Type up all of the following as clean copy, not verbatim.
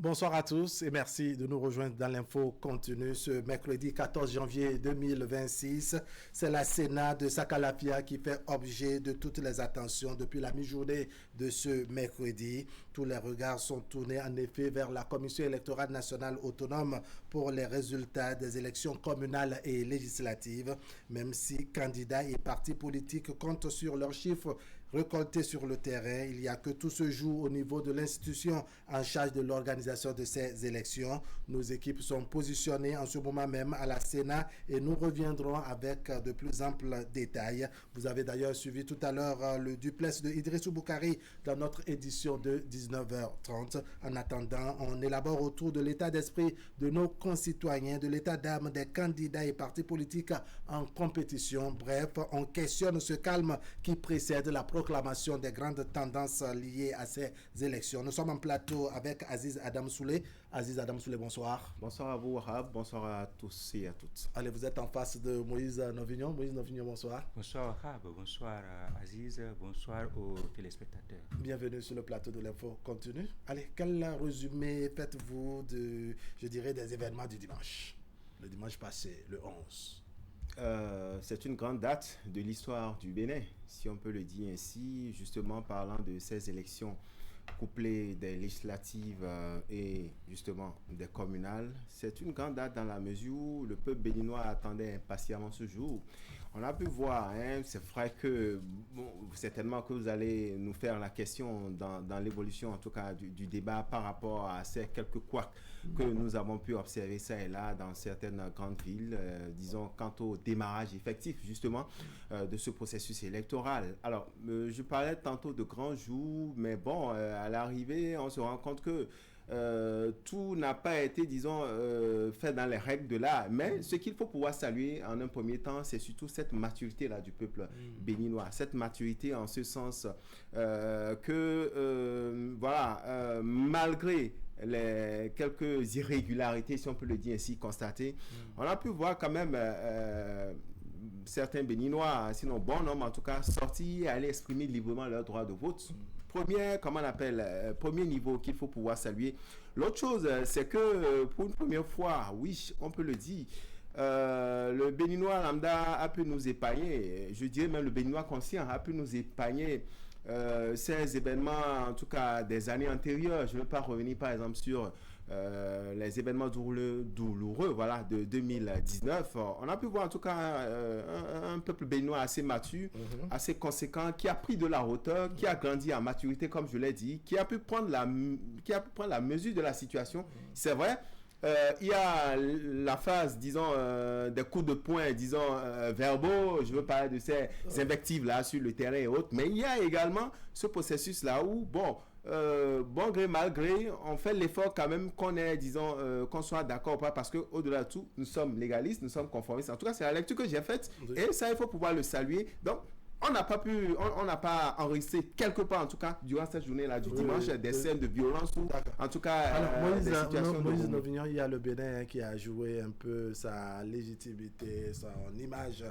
Bonsoir à tous et merci de nous rejoindre dans l'info continue ce mercredi 14 janvier 2026. C'est la Sénat de Sakalafia qui fait objet de toutes les attentions depuis la mi-journée de ce mercredi. Tous les regards sont tournés en effet vers la Commission électorale nationale autonome pour les résultats des élections communales et législatives. Même si candidats et partis politiques comptent sur leurs chiffres récoltés sur le terrain, il y a que tout se joue au niveau de l'institution en charge de l'organisation de ces élections. Nos équipes sont positionnées en ce moment même à la Sénat et nous reviendrons avec de plus amples détails. Vous avez d'ailleurs suivi tout à l'heure le duplex de Idrissou Boukari dans notre édition de 19h30. En attendant, on élabore autour de l'état d'esprit de nos concitoyens, de l'état d'âme des candidats et partis politiques en compétition. Bref, on questionne ce calme qui précède la proclamation des grandes tendances liées à ces élections. Nous sommes en plateau avec Aziz Adam Soulé. Aziz Adam Soulé, bonsoir. Bonsoir à vous, Wahab. Bonsoir à tous et à toutes. Allez, vous êtes en face de Moïse Novignon. Moïse Novignon, bonsoir. Bonsoir, Wahab. Bonsoir, Aziz. Bonsoir aux téléspectateurs. Bienvenue sur le plateau de l'info continue. Allez, quel résumé faites-vous des événements du dimanche? Le dimanche passé, le 11. C'est une grande date de l'histoire du Bénin, si on peut le dire ainsi, justement parlant de ces élections couplées des législatives et justement des communales. C'est une grande date dans la mesure où le peuple béninois attendait impatiemment ce jour. On a pu voir, c'est vrai que certainement que vous allez nous faire la question dans l'évolution en tout cas du débat par rapport à ces quelques couacs que nous avons pu observer ça et là dans certaines grandes villes, disons quant au démarrage effectif justement de ce processus électoral. Alors, je parlais tantôt de grands jours, mais bon, à l'arrivée, on se rend compte que tout n'a pas été, disons, fait dans les règles de l'art. Mais ce qu'il faut pouvoir saluer en un premier temps, c'est surtout cette maturité-là du peuple béninois. Cette maturité en ce sens que, malgré les quelques irrégularités, si on peut le dire ainsi, constatées, on a pu voir quand même certains Béninois, sinon bon nombre en tout cas, sortir et aller exprimer librement leur droit de vote. Premier niveau qu'il faut pouvoir saluer. L'autre chose, c'est que pour une première fois, oui, on peut le dire, le Béninois lambda a pu nous épargner, je dirais même le Béninois conscient a pu nous épargner ces événements, en tout cas des années antérieures. Je ne vais pas revenir par exemple sur les événements douloureux voilà, de 2019. On a pu voir en tout cas un peuple béninois assez mature, assez conséquent, qui a pris de la hauteur, qui a grandi en maturité comme je l'ai dit, qui a pu prendre la mesure de la situation. C'est vrai. Il y a la phase, disons, des coups de poing, disons, verbaux. Je veux parler de ces invectives-là sur le terrain et autres. Mais il y a également ce processus-là où, bon gré, mal gré, on fait l'effort quand même qu'on est, disons, qu'on soit d'accord ou pas, parce que au-delà de tout, nous sommes légalistes, nous sommes conformistes. En tout cas, c'est la lecture que j'ai faite et ça, il faut pouvoir le saluer. Donc, on n'a pas enregistré quelque part, en tout cas, durant cette journée-là du dimanche, des scènes de violence ou, en tout cas, alors, des situations Moïse Novignon, il y a le Bénin qui a joué un peu sa légitimité, son image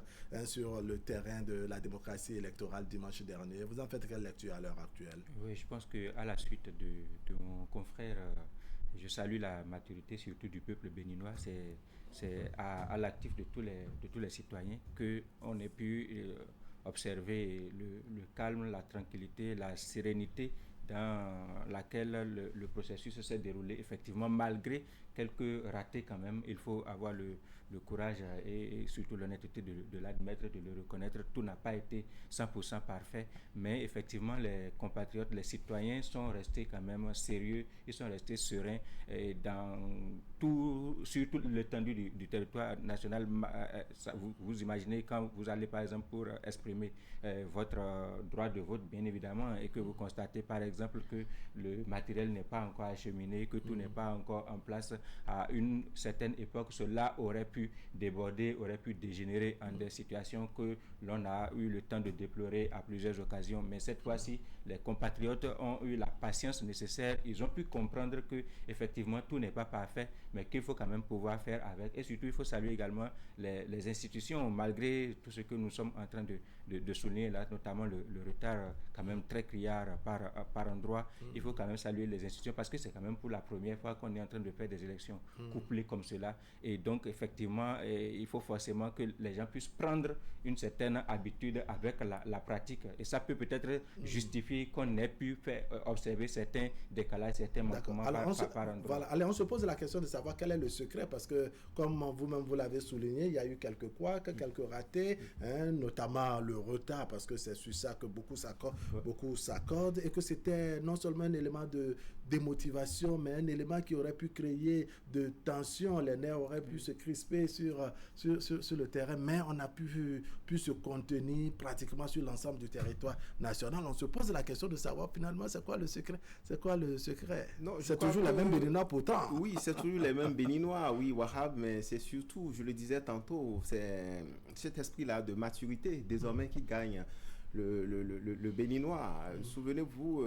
sur le terrain de la démocratie électorale dimanche dernier. Vous en faites quelle lecture à l'heure actuelle? Oui, je pense qu'à la suite de mon confrère, je salue la maturité surtout du peuple béninois. C'est à l'actif de tous les citoyens qu'on ait pu observer le calme, la tranquillité, la sérénité dans laquelle le processus s'est déroulé, effectivement, malgré quelques ratés quand même. Il faut avoir le courage et surtout l'honnêteté de l'admettre, de le reconnaître. Tout n'a pas été 100% parfait, mais effectivement, les compatriotes, les citoyens sont restés quand même sérieux, ils sont restés sereins sur toute l'étendue du territoire national. Vous imaginez quand vous allez par exemple pour exprimer votre droit de vote, bien évidemment, et que vous constatez par exemple que le matériel n'est pas encore acheminé, que tout n'est pas encore en place. À une certaine époque, cela aurait pu déborder, aurait pu dégénérer en des situations que l'on a eu le temps de déplorer à plusieurs occasions. Mais cette fois-ci, les compatriotes ont eu la patience nécessaire, ils ont pu comprendre que effectivement tout n'est pas parfait, mais qu'il faut quand même pouvoir faire avec. Et surtout, il faut saluer également les institutions, malgré tout ce que nous sommes en train de souligner là, notamment le retard quand même très criard par endroit. Il faut quand même saluer les institutions parce que c'est quand même pour la première fois qu'on est en train de faire des élections couplées comme cela. Et donc, effectivement, il faut forcément que les gens puissent prendre une certaine habitude avec la pratique. Et ça peut peut-être justifier qu'on ait pu faire observer certains décalages, certains manquements par endroit. Voilà. Allez, on se pose la question de savoir quel est le secret parce que, comme vous-même vous l'avez souligné, il y a eu quelques couacs, quelques ratés, notamment le retard parce que c'est sur ça que beaucoup s'accordent et que c'était non seulement un élément de démotivation, mais un élément qui aurait pu créer de tension. Les nerfs auraient pu se crisper sur le terrain, mais on a pu se contenir pratiquement sur l'ensemble du territoire national. On se pose la question de savoir finalement c'est quoi le secret. Non, c'est toujours les mêmes Béninois pourtant. Oui, c'est toujours les mêmes Béninois, oui, Wahab, mais c'est surtout, je le disais tantôt, c'est cet esprit-là de maturité désormais qui gagne le Béninois. Souvenez-vous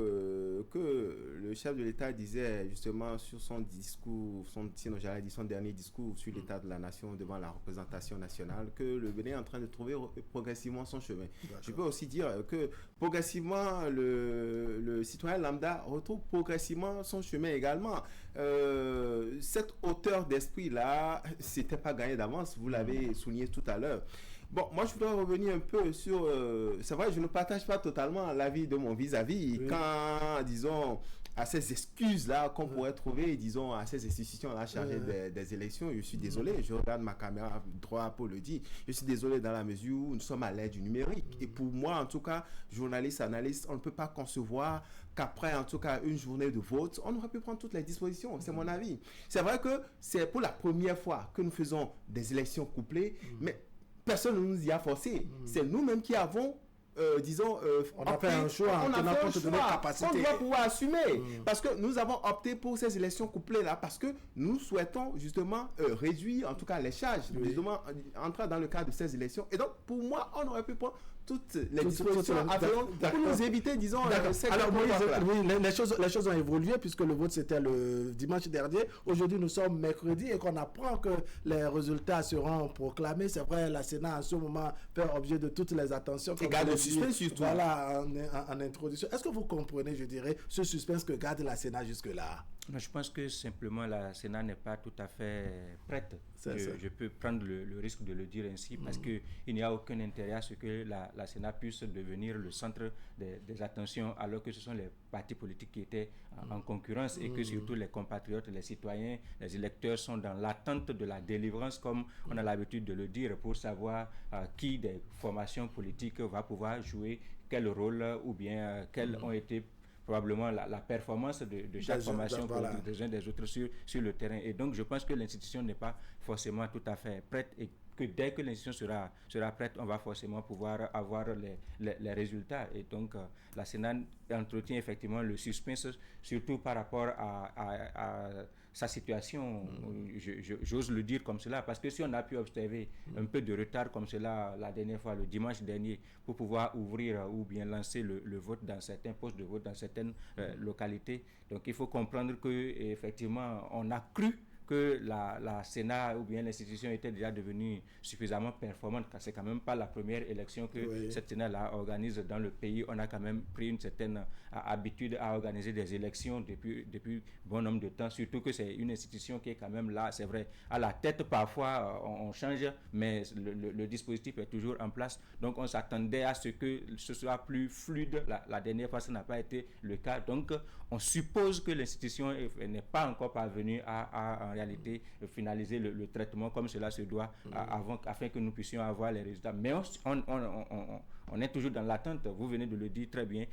que le chef de l'État disait justement sur son discours, son dernier discours sur l'état de la nation devant la représentation nationale, que le Bénin est en train de trouver progressivement son chemin. D'accord. Je peux aussi dire que progressivement, le citoyen lambda retrouve progressivement son chemin également. Cette hauteur d'esprit-là, c'était pas gagné d'avance, vous l'avez souligné tout à l'heure. Bon, moi je voudrais revenir un peu sur... c'est vrai, je ne partage pas totalement l'avis de mon vis-à-vis. Oui. Quand, disons, à ces excuses-là qu'on pourrait trouver, disons, à ces institutions-là chargées des élections, je suis désolé, je regarde ma caméra droit pour le dire, je suis désolé dans la mesure où nous sommes à l'ère du numérique. Et pour moi, en tout cas, journaliste, analyste, on ne peut pas concevoir qu'après, en tout cas, une journée de vote, on aurait pu prendre toutes les dispositions. C'est mon avis. C'est vrai que c'est pour la première fois que nous faisons des élections couplées, mais personne ne nous y a forcé. C'est nous-mêmes qui avons, on a fait un choix. On a fait un choix qu'on doit pouvoir assumer. Parce que nous avons opté pour ces élections couplées-là, parce que nous souhaitons justement réduire, en tout cas, les charges, justement, entrer dans le cadre de ces élections. Et donc, pour moi, on aurait pu prendre toutes les dispositions pour nous éviter, disons, alors oui, les choses ont évolué puisque le vote c'était le dimanche dernier. Aujourd'hui nous sommes mercredi et qu'on apprend que les résultats seront proclamés. C'est vrai, la Sénat en ce moment fait objet de toutes les attentions. Et garde le suspense surtout. Voilà, en introduction. Est-ce que vous comprenez, je dirais, ce suspense que garde la Sénat jusque-là? Je pense que simplement la Sénat n'est pas tout à fait prête. Je peux prendre le risque de le dire ainsi parce qu'il n'y a aucun intérêt à ce que la Sénat puisse devenir le centre des attentions alors que ce sont les partis politiques qui étaient en concurrence et que surtout les compatriotes, les citoyens, les électeurs sont dans l'attente de la délivrance comme on a l'habitude de le dire pour savoir qui des formations politiques va pouvoir jouer quel rôle ou bien quels ont été probablement la performance de chaque formation des uns des autres sur le terrain. Et donc, je pense que l'institution n'est pas forcément tout à fait prête et que dès que l'institution sera prête, on va forcément pouvoir avoir les résultats. Et donc, la Sénat entretient effectivement le suspense, surtout par rapport à sa situation, j'ose le dire comme cela, parce que si on a pu observer un peu de retard comme cela la dernière fois, le dimanche dernier, pour pouvoir ouvrir ou bien lancer le vote dans certains postes de vote, dans certaines localités, donc il faut comprendre qu'effectivement, on a cru que la Sénat ou bien l'institution était déjà devenue suffisamment performante, car c'est quand même pas la première élection que cette Sénat-là organise dans le pays. On a quand même pris une certaine habitude à organiser des élections depuis bon nombre de temps, surtout que c'est une institution qui est quand même là, c'est vrai, à la tête parfois on change, mais le dispositif est toujours en place. Donc on s'attendait à ce que ce soit plus fluide. La dernière fois, ça n'a pas été le cas. Donc on suppose que l'institution n'est pas encore parvenue à en réalité finaliser le traitement comme cela se doit afin que nous puissions avoir les résultats. Mais on est toujours dans l'attente. Vous venez de le dire très bien.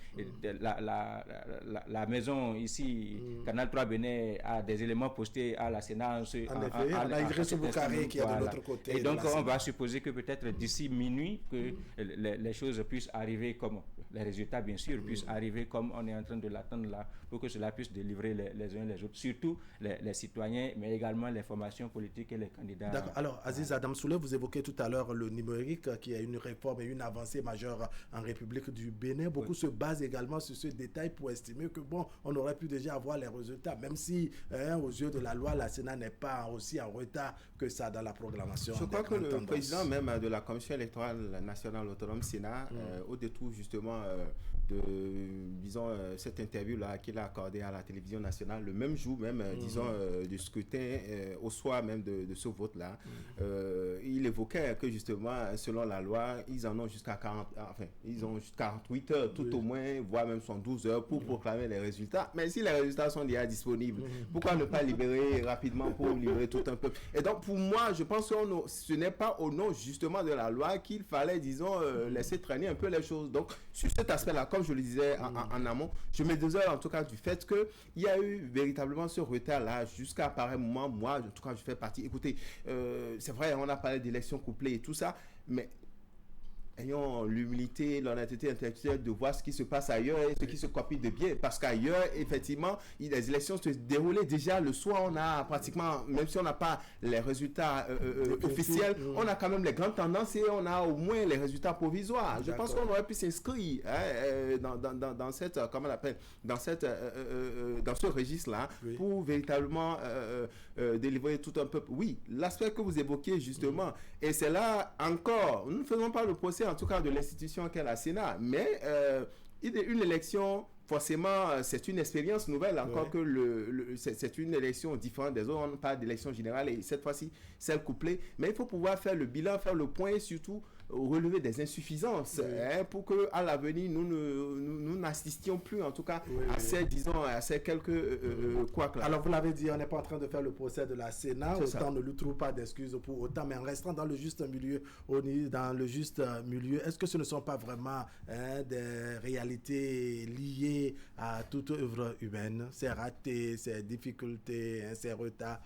La maison ici, Canal 3 Bénin, a des éléments postés à la Sénat. En effet, on a Idriss Boukaré qui est de l'autre côté. Et donc on va supposer que peut-être d'ici minuit que les choses puissent arriver comme les résultats, bien sûr, puissent arriver comme on est en train de l'attendre là, pour que cela puisse délivrer les uns les autres, surtout les citoyens, mais également les formations politiques et les candidats. D'accord. Alors, Aziz Adam Souley, vous évoquez tout à l'heure le numérique, qui est une réforme et une avancée majeure en République du Bénin. Beaucoup se basent également sur ce détail pour estimer que, bon, on aurait pu déjà avoir les résultats, même si, aux yeux de la loi, la Sénat n'est pas aussi en retard que ça dans la programmation. Je crois que le président même de la Commission électorale nationale autonome Sénat, au détour justement de, disons, cette interview-là qu'il a accordée à la télévision nationale, le même jour même, disons, du scrutin, au soir même de ce vote-là, il évoquait que justement, selon la loi, ils en ont jusqu'à 48 heures, tout au moins, voire même 112 heures pour proclamer les résultats. Mais si les résultats sont déjà disponibles, pourquoi ne pas libérer rapidement pour libérer tout un peuple? Et donc, pour moi, je pense que ce n'est pas au nom justement de la loi qu'il fallait, disons, laisser traîner un peu les choses. Donc, sur cet aspect-là, comme je le disais en amont, je me désole en tout cas du fait qu'il y a eu véritablement ce retard-là jusqu'à pareil moment. Moi, en tout cas, je fais partie. Écoutez, c'est vrai, on a parlé d'élections couplées et tout ça, mais ayons l'humilité, l'honnêteté intellectuelle de voir ce qui se passe ailleurs et ce qui se copie de bien. Parce qu'ailleurs, effectivement, les élections se déroulaient déjà le soir. On a pratiquement, même si on n'a pas les résultats officiels, on a quand même les grandes tendances et on a au moins les résultats provisoires. Je pense qu'on aurait pu s'inscrire dans cette, comment on appelle, dans ce registre-là, pour véritablement délivrer tout un peuple. Oui, l'aspect que vous évoquez justement, et c'est là encore, nous ne faisons pas le procès en tout cas de l'institution qu'est la Sénat, mais une élection, forcément, c'est une expérience nouvelle, encore que c'est une élection différente des autres. On parle d'élection générale et cette fois-ci, celle couplée. Mais il faut pouvoir faire le bilan, faire le point et surtout relever des insuffisances pour qu'à l'avenir, nous n'assistions plus, en tout cas, à ces quelques couacs-là. Alors, vous l'avez dit, on n'est pas en train de faire le procès de la Sénat. Autant ne lui trouve pas d'excuses pour autant, mais en restant dans le juste milieu, est-ce que ce ne sont pas vraiment des réalités liées à toute œuvre humaine, ces ratés, ces difficultés, ces retards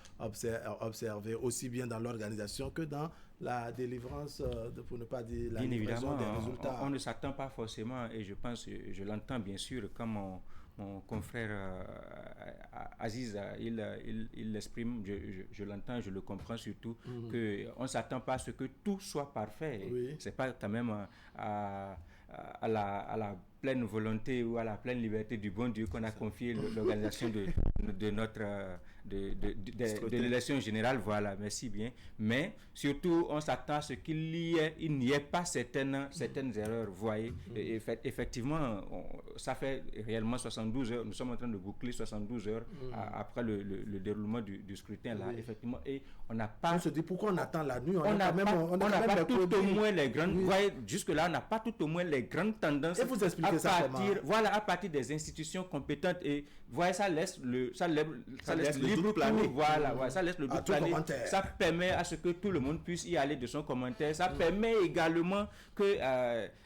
observés aussi bien dans l'organisation que dans la délivrance, pour ne pas dire la livraison des résultats? On ne s'attend pas forcément, et je pense, je l'entends bien sûr, comme mon confrère Aziz, il l'exprime, je l'entends, je le comprends surtout, qu'on ne s'attend pas à ce que tout soit parfait. C'est pas quand même à la pleine volonté ou à la pleine liberté du bon Dieu qu'on a confié l'organisation de l'élection générale, voilà, merci bien. Mais surtout, on s'attend à ce qu'il n'y ait pas certaines erreurs, vous voyez. Et effectivement, ça fait réellement 72 heures, nous sommes en train de boucler 72 heures après le déroulement du scrutin, là, effectivement, et on n'a pas... On se dit, pourquoi on attend la nuit? On n'a pas tout au moins les grandes... Vous voyez, jusque-là, on n'a pas tout au moins les grandes tendances. Et vous expliquez ça comment? Voilà, à partir des institutions compétentes, et voyez, ça laisse le doute planer. Voilà, ça laisse le doute planer. Ça permet à ce que tout le monde puisse y aller de son commentaire. Ça permet également que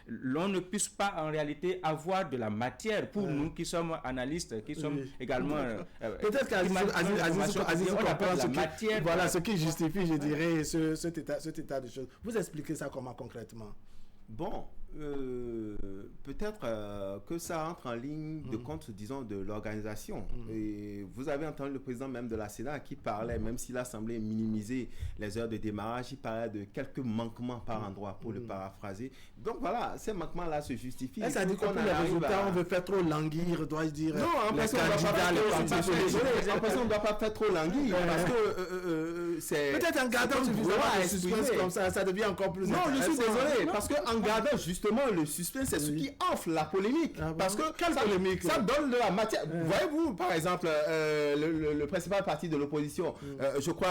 l'on ne puisse pas en réalité avoir de la matière pour nous qui sommes analystes, qui sommes également... Peut-être qu'Aziz comprend ce qui justifie, je dirais, cet état de choses. Vous expliquez ça comment concrètement? Bon, peut-être que ça entre en ligne de compte, disons, de l'organisation. Et vous avez entendu le président même de la Sénat qui parlait, même s'il a semblé minimiser les heures de démarrage, il parlait de quelques manquements par endroit, pour le paraphraser. Donc voilà, ces manquements-là se justifient. Ça dit qu'on les résultats, on veut faire trop languir, dois-je dire? Non, en principe, on ne doit pas faire trop languir, parce que c'est... Peut-être en gardant suffisamment de suspense comme ça devient encore plus intéressant. Non, je suis désolé, parce qu'en gardant justement le suspense, c'est ce qui offre la polémique. Parce que ça donne de la matière. Voyez-vous, par exemple, le principal parti de l'opposition, je crois,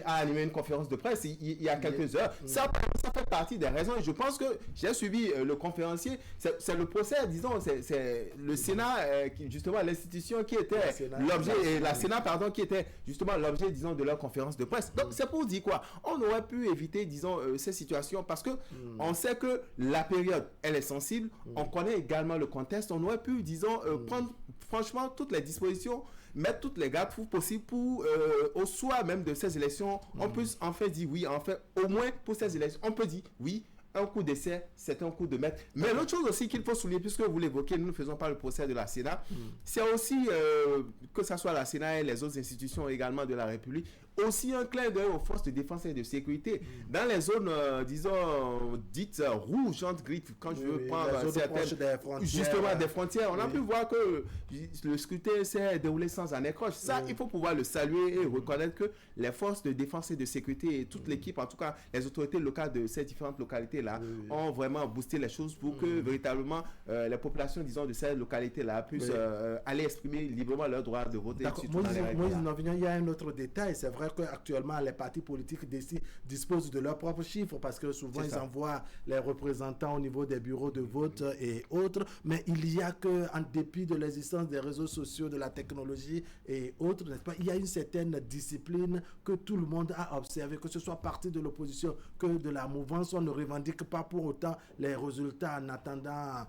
a animé une conférence de presse il y a quelques heures. Ça fait partie des raisons. Et je pense que j'ai suivi le conférencier. C'est le procès, disons, c'est le Sénat, justement, l'institution qui était l'objet, et la Sénat, pardon, qui était justement l'objet, disons, de leur conférence de presse. Donc, c'est pour dire quoi? On aurait pu éviter, disons, ces situations parce que on sait que la période, elle est sensible. On connaît également le contexte. On aurait pu, disons, prendre franchement toutes les dispositions, mettre toutes les garde-fous possibles pour, au soir même de ces élections, on peut en fait dire oui, en fait, au moins pour ces élections, on peut dire oui, un coup d'essai, c'est un coup de maître. Mais l'autre chose aussi qu'il faut souligner, puisque vous l'évoquez, nous ne faisons pas le procès de la Sénat, c'est aussi, que ce soit la Sénat et les autres institutions également de la République, aussi un clin d'œil aux forces de défense et de sécurité. Dans les zones, disons, dites rouges, entre griffes, quand je veux prendre certaines, justement des frontières, on a pu voir que le scrutin s'est déroulé sans anécroche. Ça, il faut pouvoir le saluer et reconnaître que les forces de défense et de sécurité et toute l'équipe, en tout cas les autorités locales de ces différentes localités-là, ont vraiment boosté les choses pour que véritablement les populations, disons, de ces localités-là puissent aller exprimer librement leur droit de voter. Moïse Novignon, il y a un autre détail. C'est vrai qu'actuellement, les partis politiques disposent de leurs propres chiffres parce que souvent, ils envoient les représentants au niveau des bureaux de vote et autres. Mais il y a que, en dépit de l'existence des réseaux sociaux, de la technologie et autres, n'est-ce pas, il y a une certaine discipline que tout le monde a observé, que ce soit parti de l'opposition que de la mouvance. On ne revendique pas pour autant les résultats en attendant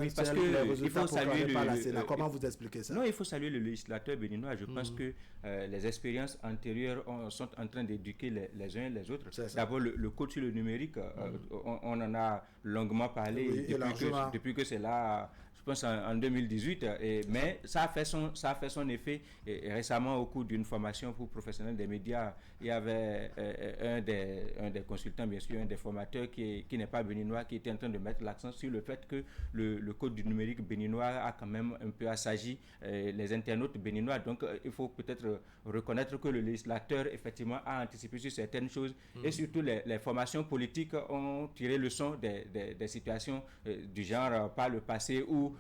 oui, parce que il faut saluer par la Sénat. Comment vous expliquez ça? Non, il faut saluer le législateur béninois. Je pense que les expériences antérieures sont en train d'éduquer les uns et les autres. D'abord, le code sur le numérique, on en a longuement parlé depuis que c'est là. Je pense en 2018, mais ça a fait son effet. Et récemment, au cours d'une formation pour professionnels des médias, il y avait un des consultants, bien sûr, un des formateurs qui n'est pas béninois, qui était en train de mettre l'accent sur le fait que le code du numérique béninois a quand même un peu assagi les internautes béninois. Donc, il faut peut-être reconnaître que le législateur, effectivement, a anticipé sur certaines choses. Et surtout, les formations politiques ont tiré leçon des situations du genre par le passé où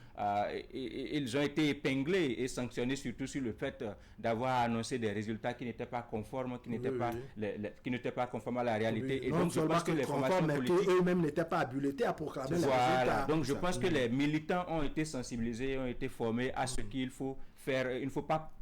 ils ont été épinglés et sanctionnés surtout sur le fait d'avoir annoncé des résultats qui n'étaient pas conformes, qui n'étaient pas conformes à la réalité. Et donc je pense que les formations politiques eux-mêmes n'étaient pas habilités à proclamer les résultats. Donc je pense que les militants ont été sensibilisés, ont été formés à ce qu'il faut faire. Il ne faut pas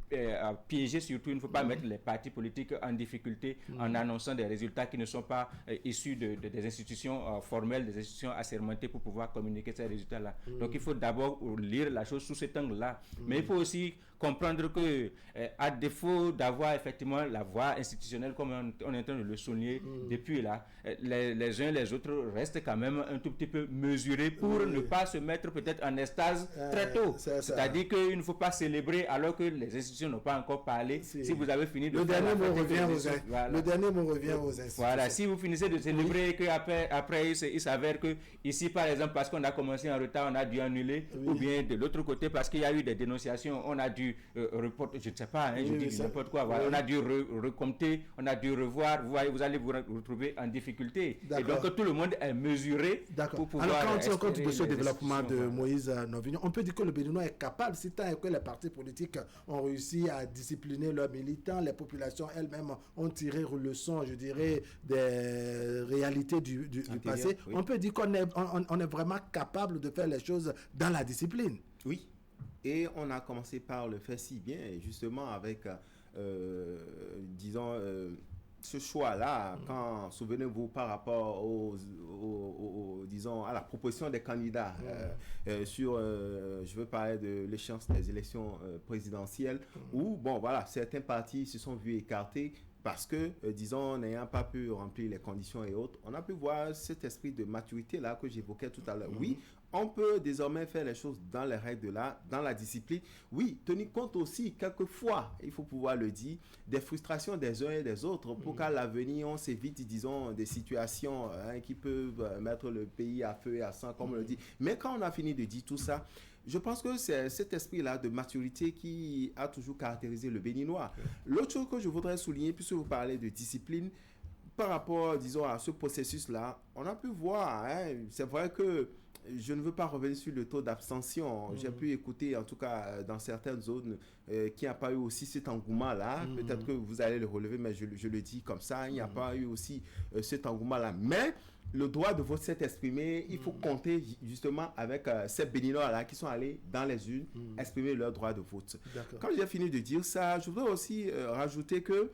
piéger, surtout il ne faut pas mettre les partis politiques en difficulté en annonçant des résultats qui ne sont pas issus des institutions formelles, des institutions assermentées pour pouvoir communiquer ces résultats-là. Donc il faut d'abord lire la chose sous cet angle-là. Mais il faut aussi comprendre que à défaut d'avoir effectivement la voie institutionnelle comme on est en train de le souligner depuis là, les uns et les autres restent quand même un tout petit peu mesurés pour ne pas se mettre peut-être en extase très tôt. C'est-à-dire qu'il ne faut pas célébrer alors que les institutions n'ont pas encore parlé. Si vous avez fini de le dernier mot revient aux institutions. Voilà, si vous finissez de célébrer que après il s'avère que ici par exemple parce qu'on a commencé en retard on a dû annuler ou bien de l'autre côté parce qu'il y a eu des dénonciations on a dû reporter, je ne sais pas, je dis n'importe quoi, voilà, on a dû recompter, on a dû revoir, vous voyez, vous allez vous retrouver en difficulté. Et donc tout le monde est mesuré pour pouvoir. Alors quand on tient compte de ce développement de Moïse Novignon, on peut dire que le Béninois est capable, si tant est que les partis politiques ont réussi à discipliner leurs militants, les populations elles-mêmes ont tiré leçon, je dirais, des réalités du passé. Oui. On peut dire qu'on est vraiment capable de faire les choses dans la discipline. Oui. Et on a commencé par le faire si bien, justement, avec, disons, ce choix-là, quand, souvenez-vous, par rapport disons, à la proposition des candidats sur, je veux parler de l'échéance des élections présidentielles, où, bon, voilà, certains partis se sont vus écartés parce que, disons, n'ayant pas pu remplir les conditions et autres, on a pu voir cet esprit de maturité-là que j'évoquais tout à l'heure. Oui, on peut désormais faire les choses dans les règles de l'art, dans la discipline. Oui, tenir compte aussi, quelquefois, il faut pouvoir le dire, des frustrations des uns et des autres pour qu'à l'avenir, on s'évite, disons, des situations qui peuvent mettre le pays à feu et à sang, comme on le dit. Mais quand on a fini de dire tout ça, je pense que c'est cet esprit-là de maturité qui a toujours caractérisé le Béninois. L'autre chose que je voudrais souligner, puisque vous parlez de discipline, par rapport, disons, à ce processus-là, on a pu voir, c'est vrai que je ne veux pas revenir sur le taux d'abstention. J'ai pu écouter, en tout cas, dans certaines zones, qu'il n'y a pas eu aussi cet engouement-là. Peut-être que vous allez le relever, mais je le dis comme ça. Il n'y a pas eu aussi cet engouement-là. Mais le droit de vote s'est exprimé. Il faut compter justement avec ces Béninois-là qui sont allés dans les urnes exprimer leur droit de vote. Quand j'ai fini de dire ça, je voudrais aussi rajouter que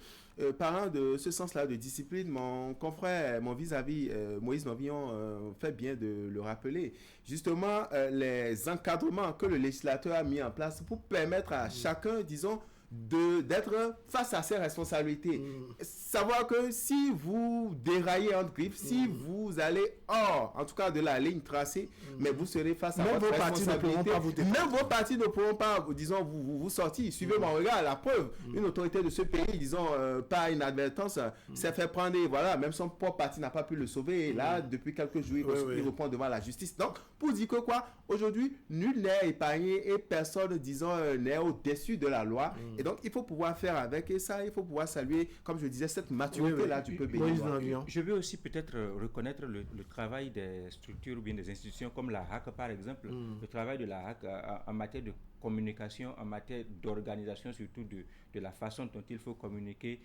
parlant de ce sens-là de discipline, mon confrère, mon vis-à-vis, Moïse Novignon, fait bien de le rappeler. Justement, les encadrements que le législateur a mis en place pour permettre à chacun, disons, d'être face à ses responsabilités. Savoir que si vous déraillez entre griffes, si vous allez hors, en tout cas de la ligne tracée, mais vous serez face à votre responsabilité. Même vos partis ne pourront pas, disons, vous sortir. Suivez mon regard, la preuve. Une autorité de ce pays, disons, par inadvertance, s'est fait prendre, et voilà, même son propre parti n'a pas pu le sauver. Et là, depuis quelques jours, il reprend devant la justice. Donc, pour dire que quoi, aujourd'hui, nul n'est épargné et personne, disons, n'est au-dessus de la loi. Et donc, il faut pouvoir faire avec, et ça, il faut pouvoir saluer, comme je disais, cette maturité-là du peuple béninois. Je veux aussi peut-être reconnaître le travail des structures ou bien des institutions comme la HAC, par exemple. Le travail de la HAC en matière de communication, en matière d'organisation, surtout de la façon dont il faut communiquer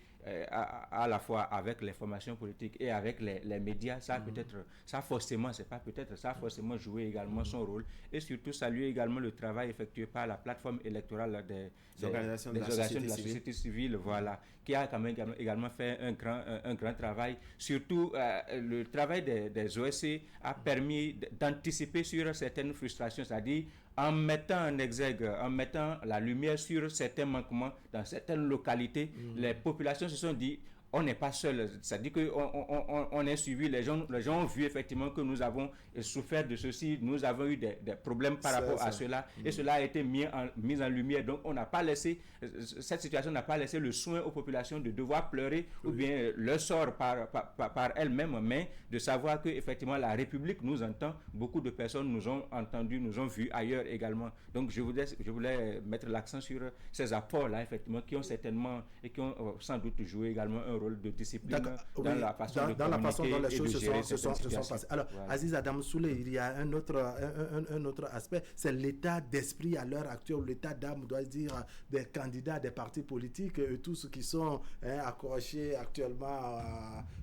à la fois avec les formations politiques et avec les médias. Ça peut-être, ça forcément, c'est pas peut-être, ça a forcément joué également son rôle. Et surtout saluer également le travail effectué par la plateforme électorale des organisations de la société civile, voilà, qui a quand même également fait un grand travail. Surtout, le travail des OSC a permis d'anticiper sur certaines frustrations, c'est-à-dire en mettant en exergue, en mettant la lumière sur certains manquements dans certaines localités, les populations se sont dit, on n'est pas seul, c'est-à-dire qu'on est suivi, les gens ont vu effectivement que nous avons souffert de ceci, nous avons eu des problèmes par rapport à cela, et cela a été mis en lumière. Donc on n'a pas laissé, cette situation n'a pas laissé le soin aux populations de devoir pleurer ou bien leur sort par elles-mêmes, mais de savoir que effectivement la République nous entend, beaucoup de personnes nous ont entendus, nous ont vus ailleurs également. Donc je voulais mettre l'accent sur ces apports-là, effectivement, qui ont certainement et qui ont sans doute joué également un rôle de discipline dans la façon dont les choses se sont passées. Alors, voilà. Aziz Adam Souley, il y a un autre aspect, c'est l'état d'esprit à l'heure actuelle, l'état d'âme, doit dire, des candidats des partis politiques, et tous ceux qui sont accrochés actuellement,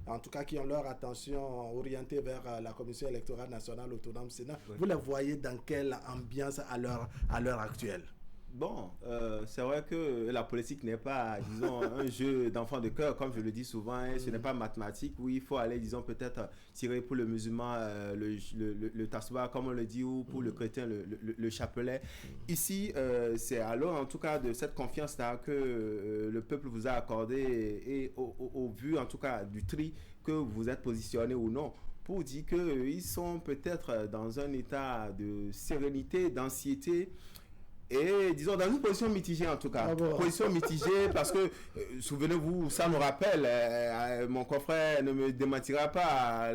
en tout cas qui ont leur attention orientée vers la Commission électorale nationale autonome Sénat. Oui. Vous les voyez dans quelle ambiance à l'heure actuelle? Bon, c'est vrai que la politique n'est pas, disons, un jeu d'enfant de cœur, comme je le dis souvent, ce n'est pas mathématique, où il faut aller, disons, peut-être tirer pour le musulman le tasbah, comme on le dit, ou pour le chrétien le chapelet. Ici, c'est alors, en tout cas, de cette confiance-là que le peuple vous a accordé, et au vu, en tout cas, du tri que vous êtes positionné ou non, pour dire qu'ils sont peut-être dans un état de sérénité, d'anxiété, et disons dans une position mitigée en tout cas. Position mitigée parce que souvenez-vous, ça me rappelle, mon confrère ne me démentira pas,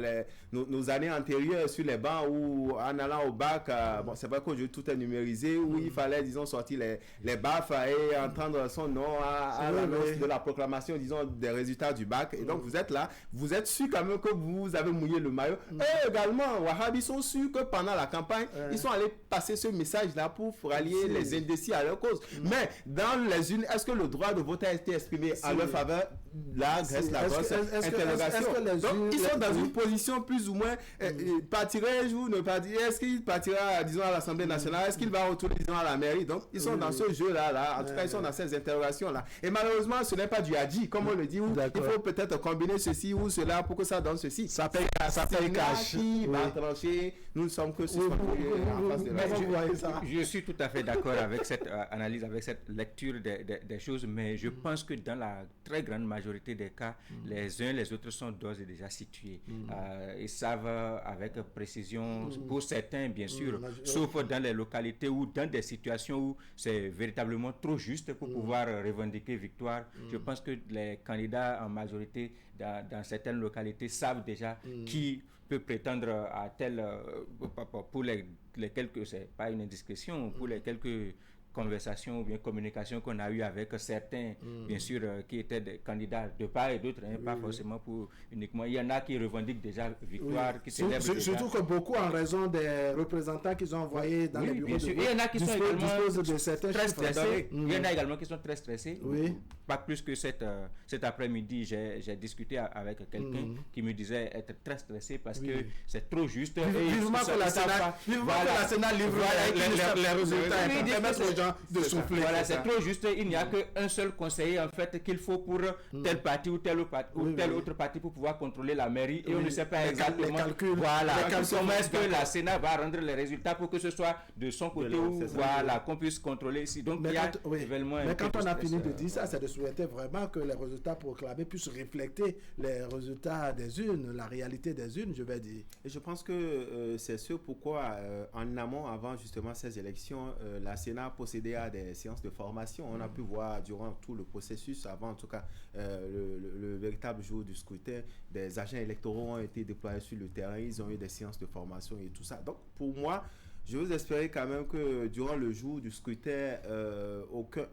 nos années antérieures sur les bancs où en allant au bac, bon, c'est vrai qu'aujourd'hui tout est numérisé, où il fallait, disons, sortir les baffes et entendre son nom à l'annonce de la proclamation, disons, des résultats du bac. Et donc vous êtes là, vous êtes sûr quand même que vous avez mouillé le maillot. Et également, Wahab, ils sont sûrs que pendant la campagne, ils sont allés passer ce message-là pour rallier les indécis à leur cause. Mais dans les unes, est-ce que le droit de vote a été exprimé à leur faveur? Là reste la grosse interrogation. Donc ils sont dans une position plus ou moins, partirai-je ou ne partirai, est-ce qu'il partira, disons, à l'Assemblée nationale, est-ce qu'il va retourner, disons, à la mairie? Donc ils sont dans ce jeu-là, en tout cas ils sont dans ces interrogations-là. Et malheureusement ce n'est pas du hadji, comme on le dit, où il faut peut-être combiner ceci ou cela pour que ça donne ceci. Ça paye cash. Qui va trancher, nous ne sommes que sur en face de la. Je suis tout à fait d'accord avec cette analyse, avec cette lecture des choses, mais je pense que dans la très grande majorité des cas, les uns les autres sont d'ores et déjà situés. Ils savent avec précision, pour certains bien sûr, sauf dans les localités ou dans des situations où c'est véritablement trop juste pour pouvoir revendiquer victoire. Je pense que les candidats en majorité dans certaines localités savent déjà qui peut prétendre à tel, pour les quelques, c'est pas une indiscrétion, pour les quelques conversations ou bien communications qu'on a eues avec certains, bien sûr, qui étaient des candidats de part et d'autre, pas forcément pour uniquement. Il y en a qui revendiquent déjà victoire, qui célèbrent déjà. Surtout que beaucoup, en raison des représentants qu'ils ont envoyés dans les bureaux de vote, il y en a qui sont également de certains très stressés. Il y en a également qui sont très stressés. Oui. Pas plus que cet après-midi, j'ai discuté avec quelqu'un qui me disait être très stressé parce que c'est trop juste. Vivement que la Sénat livre les résultats. temps de souffler. Voilà, c'est trop juste. Il n'y a qu'un seul conseiller en fait qu'il faut pour tel parti ou tel autre parti pour pouvoir contrôler la mairie et on ne sait pas exactement comment est-ce que la Sénat va rendre les résultats pour que ce soit de son côté ou qu'on puisse contrôler ici. Donc il y a réellement mais quand on a fini de dire ça, c'est de souhaiter vraiment que les résultats proclamés puissent refléter les résultats des urnes, la réalité des urnes, je vais dire. Et je pense que c'est ce pourquoi en amont, avant justement ces élections, la Sénat procédait à des séances de formation. On a pu voir durant tout le processus, avant en tout cas le véritable jour du scrutin, des agents électoraux ont été déployés sur le terrain, ils ont eu des séances de formation et tout ça. Donc pour moi, je vous espérais quand même que durant le jour du scrutin,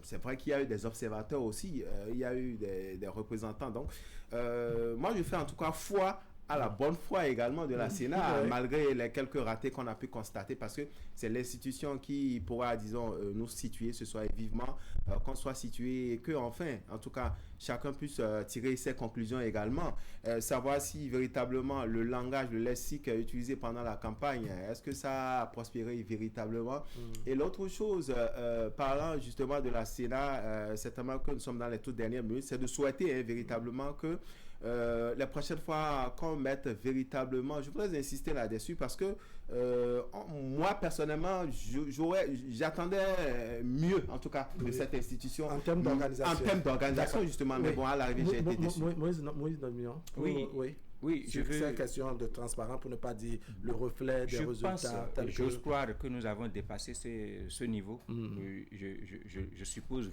c'est vrai qu'il y a eu des observateurs aussi, il y a eu des représentants. Donc moi je fais en tout cas foi à la bonne foi également de la Sénat, malgré les quelques ratés qu'on a pu constater, parce que c'est l'institution qui pourra, disons, nous situer ce soir, et vivement qu'on soit situé, et que enfin, en tout cas, chacun puisse tirer ses conclusions également, savoir si véritablement le langage, le lexique utilisé pendant la campagne, est-ce que ça a prospéré véritablement. Et l'autre chose, parlant justement de la Sénat, certainement que nous sommes dans les toutes dernières minutes, c'est de souhaiter véritablement que la prochaine fois qu'on mette véritablement, je voudrais insister là-dessus parce que moi personnellement j'attendais mieux en tout cas de cette institution en termes d'organisation justement, mais bon, à l'arrivée j'ai été déçu. Oui, c'est une question de transparence pour ne pas dire le reflet des résultats. J'ose croire que nous avons dépassé ce niveau. Je suppose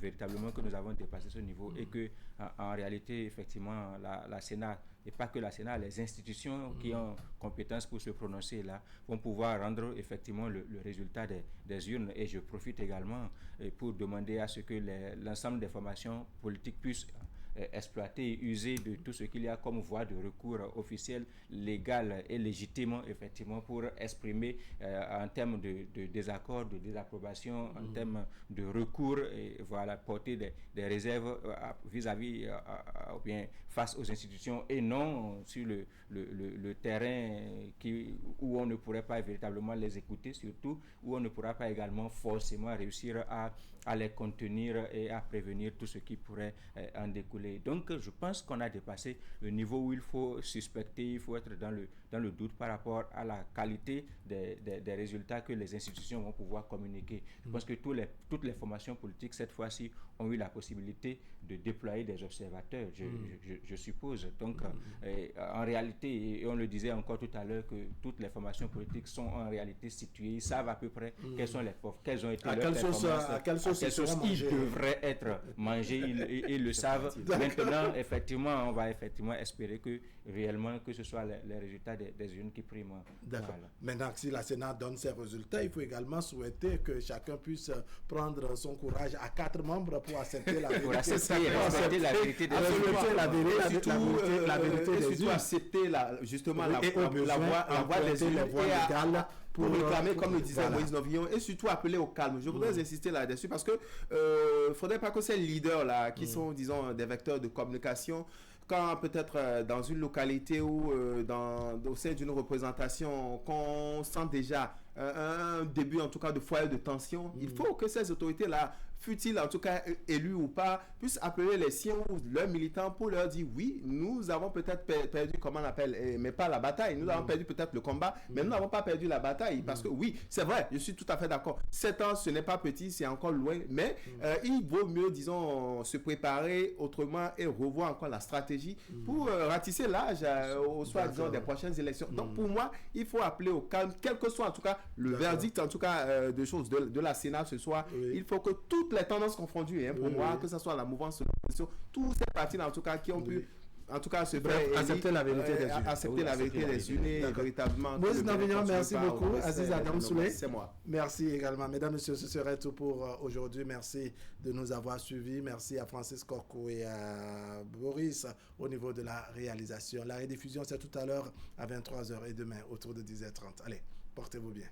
véritablement que nous avons dépassé ce niveau et que en réalité, effectivement, la Sénat, et pas que la Sénat, les institutions qui ont compétence pour se prononcer là, vont pouvoir rendre effectivement le résultat des urnes. Et je profite également pour demander à ce que l'ensemble des formations politiques puissent exploiter et user de tout ce qu'il y a comme voie de recours officielle, légale et légitimement, effectivement, pour exprimer en termes de désaccord, de désapprobation, en termes de recours, et voilà, porter des réserves vis-à-vis ou bien face aux institutions et non sur le terrain où on ne pourrait pas véritablement les écouter, surtout où on ne pourra pas également forcément réussir à les contenir et à prévenir tout ce qui pourrait en découler. Donc je pense qu'on a dépassé le niveau où il faut suspecter, il faut être dans le doute par rapport à la qualité des résultats que les institutions vont pouvoir communiquer. Je pense que toutes les formations politiques cette fois-ci ont eu la possibilité de déployer des observateurs, je suppose. Donc en réalité, et on le disait encore tout à l'heure, que toutes les formations politiques sont en réalité situées, ils savent à peu près quelles ont été leurs performances, à quelle sauce ils devraient être mangés, ils le savent. Maintenant, effectivement, on va effectivement espérer que réellement que ce soit les résultats des urnes qui priment. D'accord. Voilà. Maintenant, si la Sénat donne ses résultats, il faut également souhaiter que chacun puisse prendre son courage à 4 membres pour accepter la vérité. Pour accepter la vérité des urnes. Et surtout accepter justement la voie des urnes légales pour réclamer, comme le disait Moïse Novillon, et surtout appeler au calme. Je voudrais insister là-dessus parce que ne faudrait pas que ces leaders-là, qui sont, disons, des vecteurs de communication, quand peut-être dans une localité ou au sein d'une représentation, qu'on sent déjà un début en tout cas de foyer de tension, il faut que ces autorités-là, fut-il en tout cas élus ou pas, puissent appeler les siens ou leurs militants pour leur dire oui, nous avons peut-être perdu, comment on appelle, mais pas la bataille, nous avons perdu peut-être le combat, mais nous n'avons pas perdu la bataille, parce que oui, c'est vrai, je suis tout à fait d'accord, 7 ans ce n'est pas petit, c'est encore loin, mais il vaut mieux, disons, se préparer autrement et revoir encore la stratégie pour ratisser l'âge au soir, disons, des prochaines élections. Donc pour moi, il faut appeler au calme, quel que soit en tout cas le verdict en tout cas de choses de la Sénat ce soir, il faut que toutes les tendances confondues, pour moi, que ce soit la mouvance de l'opposition, tous ces partis en tout cas qui ont pu en tout cas accepter la vérité des urnes. Accepter la vérité des urnes et véritablement. Moïse Novillon, merci beaucoup. Aziz Adam Souley, c'est moi. Merci également. Mesdames, Messieurs, ce serait tout pour aujourd'hui. Merci de nous avoir suivis. Merci à Francis Corco et à Boris au niveau de la réalisation. La rediffusion, c'est tout à l'heure à 23h et demain autour de 10h30. Allez, portez-vous bien.